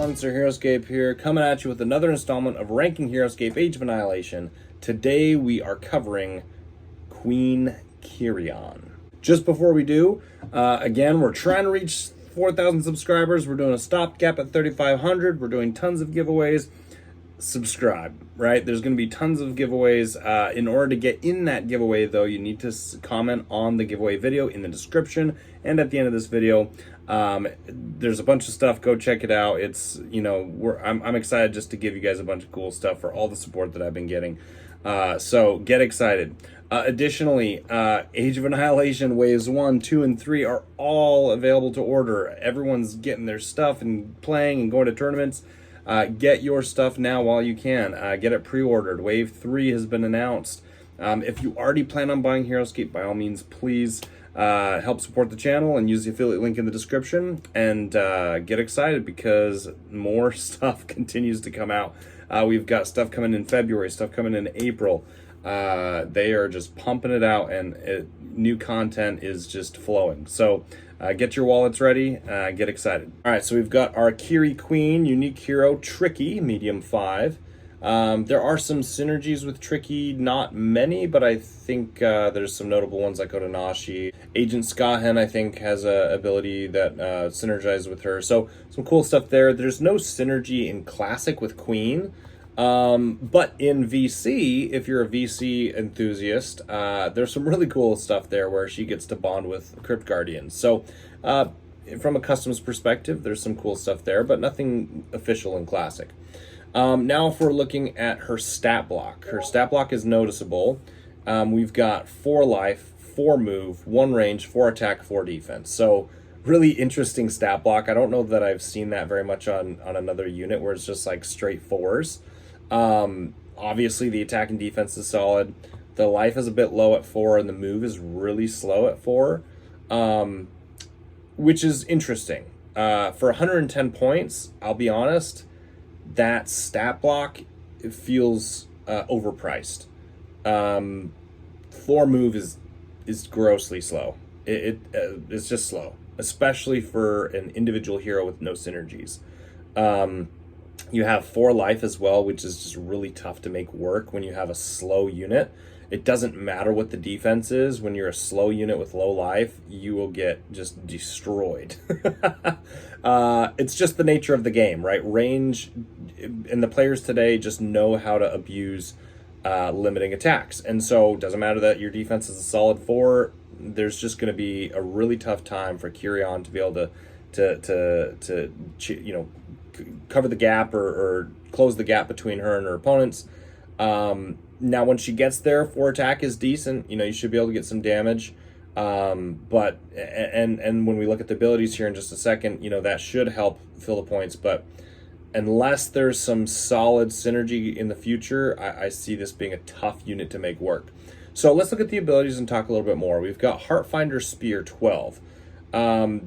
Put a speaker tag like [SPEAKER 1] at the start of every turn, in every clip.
[SPEAKER 1] everyone, Sir Heroscape here, coming at you with another installment of Ranking Heroscape Age of Annihilation. Today we are covering Queen Qhyrion. Just before we do, again, we're trying to reach 4,000 subscribers. We're doing a stopgap at 3,500. We're doing tons of giveaways. Subscribe, right? There's going to be tons of giveaways. In order to get in that giveaway, though, you need to comment on the giveaway video in the description and at the end of this video. There's a bunch of stuff. Go check it out. It's, you know, I'm excited just to give you guys a bunch of cool stuff for all the support that I've been getting. So get excited. Additionally, Age of Annihilation Waves 1, 2, and 3 are all available to order. Everyone's getting their stuff and playing and going to tournaments. Get your stuff now while you can. Get it pre-ordered. Wave 3 has been announced. If you already plan on buying Heroscape, by all means, please help support the channel and use the affiliate link in the description. And get excited because more stuff continues to come out. We've got stuff coming in February, stuff coming in April. They are just pumping it out, and new content is just flowing. So get your wallets ready, get excited. All right, so we've got our Qhyri Queen, Unique Hero, Tricky, Medium 5. There are some synergies with Tricky, not many, but I think there's some notable ones like Otonashi. Agent Skahen, I think, has a ability that synergizes with her. So some cool stuff there. There's no synergy in Classic with Queen. But in VC, if you're a VC enthusiast, there's some really cool stuff there where she gets to bond with Crypt Guardians. So, from a customs perspective, there's some cool stuff there, but nothing official in Classic. Now if we're looking at her stat block is noticeable. We've got 4 life, 4 move, 1 range, 4 attack, 4 defense. So really interesting stat block. I don't know that I've seen that very much on another unit where it's just like straight 4s. Obviously the attack and defense is solid. The life is a bit low at 4 and the move is really slow at 4, which is interesting. For 110 points, I'll be honest, that stat block, it feels overpriced. 4 move is grossly slow. It's just slow, especially for an individual hero with no synergies. You have 4 life as well, which is just really tough to make work when you have a slow unit. It doesn't matter what the defense is. When you're a slow unit with low life, you will get just destroyed. It's just the nature of the game, right? Range, and the players today just know how to abuse limiting attacks. And so it doesn't matter that your defense is a solid 4. There's just going to be a really tough time for Qhyrion to be able to you know, cover the gap or close the gap between her and her opponents. Now when she gets there, 4 attack is decent. You know, you should be able to get some damage. But when we look at the abilities here in just a second, you know, that should help fill the points. But unless there's some solid synergy in the future, I see this being a tough unit to make work. So let's look at the abilities and talk a little bit more. We've got Heartfinder Spear 12.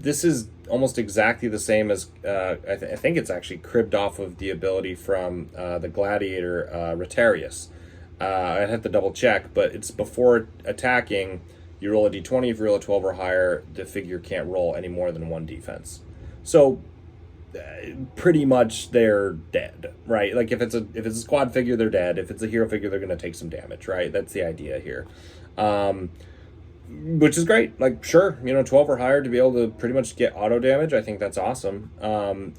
[SPEAKER 1] This is almost exactly the same as, I think it's actually cribbed off of the ability from the Gladiator Rotarius. I'd have to double check, but it's before attacking, you roll a d20. If you roll a 12 or higher, the figure can't roll any more than 1 defense. So pretty much they're dead, right? Like if it's a squad figure, they're dead. If it's a hero figure, they're going to take some damage, right? That's the idea here. Which is great. Like, sure, you know, 12 or higher to be able to pretty much get auto damage. I think that's awesome.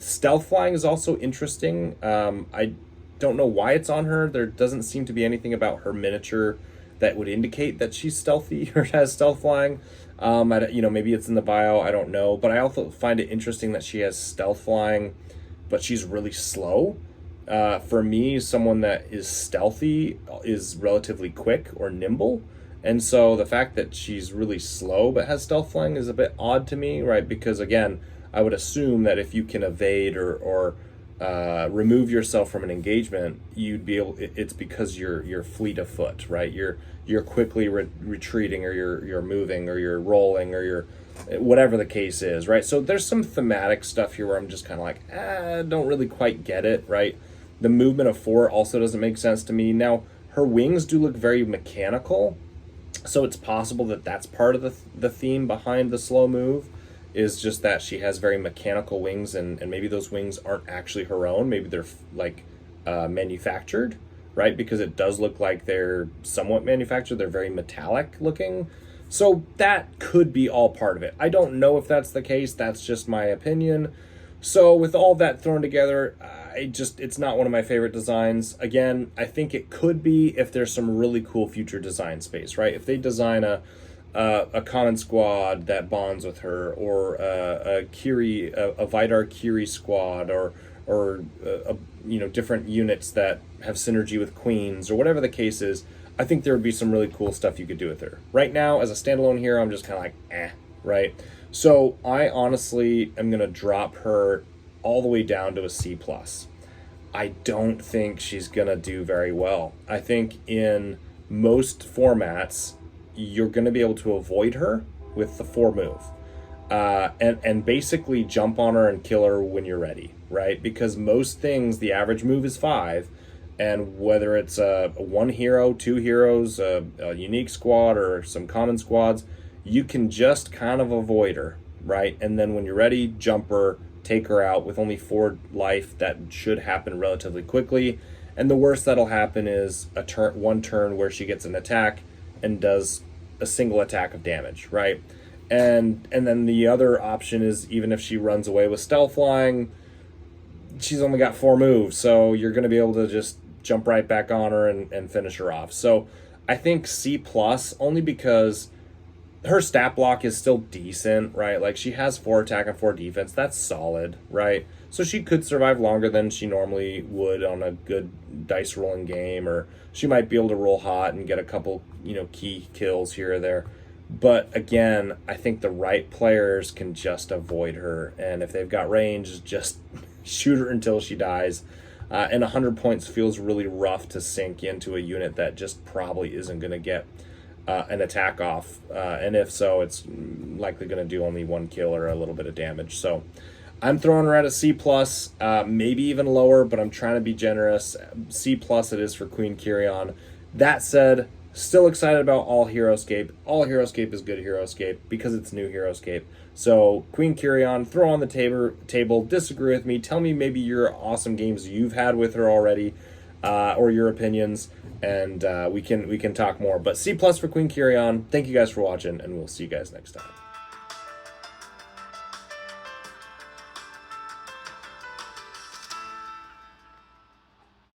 [SPEAKER 1] Stealth flying is also interesting. I don't know why it's on her. There doesn't seem to be anything about her miniature that would indicate that she's stealthy or has stealth flying. You know, maybe it's in the bio, I don't know. But I also find it interesting that she has stealth flying, but she's really slow. For me, someone that is stealthy is relatively quick or nimble. And so the fact that she's really slow but has stealth flying is a bit odd to me, right? Because again, I would assume that if you can evade or remove yourself from an engagement, you'd be able. It's because you're fleet of foot, right? You're quickly retreating, or you're moving, or you're rolling, or you're whatever the case is, right? So there's some thematic stuff here where I'm just kind of like, don't really quite get it, right? The movement of 4 also doesn't make sense to me. Now her wings do look very mechanical, so it's possible that that's part of the theme behind the slow move. is just that she has very mechanical wings, and maybe those wings aren't actually her own. Maybe they're like manufactured, right? Because it does look like they're somewhat manufactured. They're very metallic looking. So that could be all part of it. I don't know if that's the case. That's just my opinion. So with all that thrown together, it's not one of my favorite designs. Again, I think it could be if there's some really cool future design space, right? If they design a common squad that bonds with her, or a Vidar Qhyri squad, or different units that have synergy with queens, or whatever the case is, I think there would be some really cool stuff you could do with her. Right now, as a standalone hero, I'm just kind of like, right? So I honestly am going to drop her all the way down to a C+. I don't think she's going to do very well. I think in most formats, you're going to be able to avoid her with the 4 move. And basically jump on her and kill her when you're ready, right? Because most things, the average move is 5, and whether it's a 1 hero, 2 heroes, a unique squad, or some common squads, you can just kind of avoid her, right? And then when you're ready, jump her, take her out with only 4 life. That should happen relatively quickly. And the worst that'll happen is one turn where she gets an attack and does a single attack of damage, right? And then the other option is, even if she runs away with stealth flying, she's only got 4 moves, so you're going to be able to just jump right back on her and finish her off. So I think C+, only because her stat block is still decent, right? Like, she has 4 attack and 4 defense. That's solid, right? So she could survive longer than she normally would on a good dice rolling game, or she might be able to roll hot and get a couple, key kills here or there. But again, I think the right players can just avoid her, and if they've got range, just shoot her until she dies. And 100 points feels really rough to sink into a unit that just probably isn't going to get an attack off, and if so, it's likely going to do only 1 kill or a little bit of damage. So I'm throwing her at a C+, maybe even lower, but I'm trying to be generous. C+ it is for Queen Qhyrion. That said, still excited about all Heroscape. All Heroscape is good Heroscape because it's new Heroscape. So Queen Qhyrion, throw on the table, disagree with me, tell me maybe your awesome games you've had with her already, or your opinions, and we can talk more. But C+ for Queen Qhyrion. Thank you guys for watching, and we'll see you guys next time.